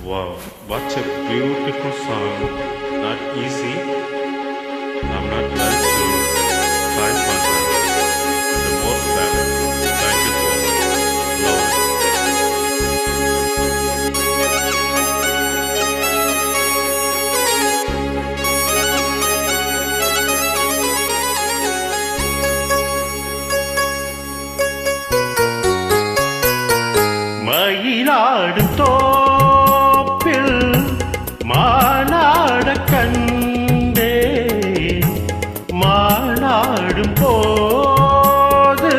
Wow, what a beautiful song. Not easy. I'm not glad to try for that. The most valuable. Thank you so much. Love it. மயிலாடும் தோப்பில் மானாட கண்டே மானாடும் போது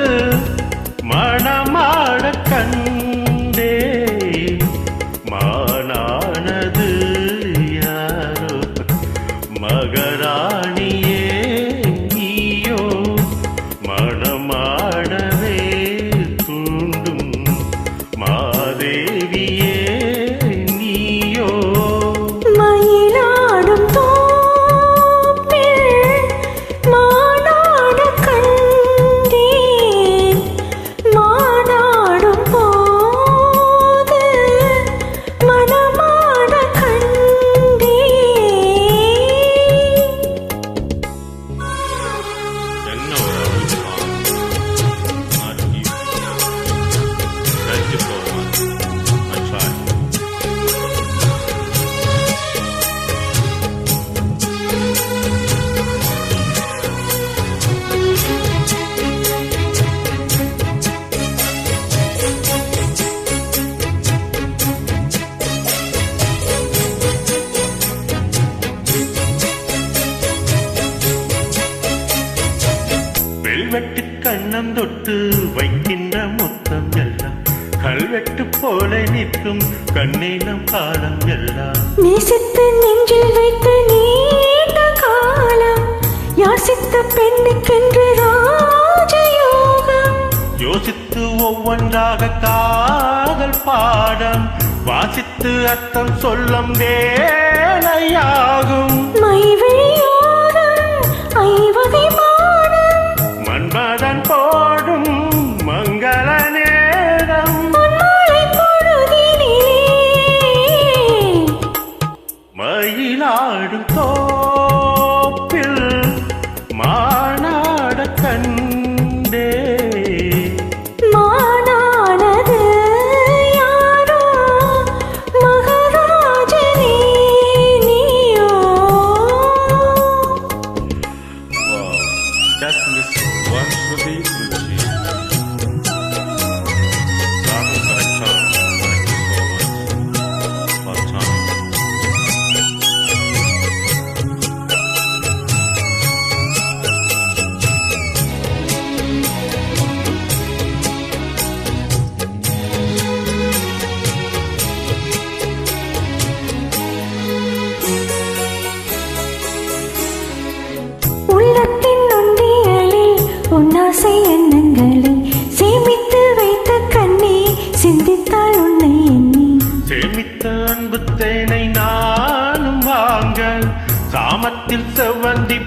மணமாட கண்டே மானானது யாரோ மகராணியே நீயோ மணமாடவே தூண்டும் மாதேவியே நீயோ மயிலாடும் தோப்பில் மானாட கண்டேன் மானாடும் போது மணமாட கண்டேன். என்ன ஒரு அருமையான not easy. Thank you so much. I tried. Velvet கண்ணம் தொட்டு வைக்கின்ற முத்தம் எல்லாம் கல்வெட்டு போல நிற்கும் கண்ணீனம் காலம் எல்லாம் நேசித்து நெஞ்சில் வைத்த நீண்ட காலம் யாசித்த பெண்ணுக்கென்று ராஜயோகம் யோசித்து ஒவ்வொன்றாக காதல் பாடம் வாசித்து அர்த்தம் சொல்லும் வேலையாகும் மைவிழியோரம் ஐவகை மானம் மன்மதன் போடும் மங்கள நேரம் பொன்மாலை பொழுதினிலே மயிலாடும் தோப்பில் மானாட கண்டே மானானது யாரோ மகராஜனே நீயோ. Wow, just miss one Shruti Ruchi. Rahul Karakter, thank you so much for time. உள்ளத்தின் நொண்டிகளில் உன்னாசை எண்ணங்களை சேமித்து வைத்த கண்ணே சிந்தித்தாள் உன்னை எண்ணி. சேமித்த அன்பு தேனை நானும் வாங்க சாமத்தில் செவ்வந்தி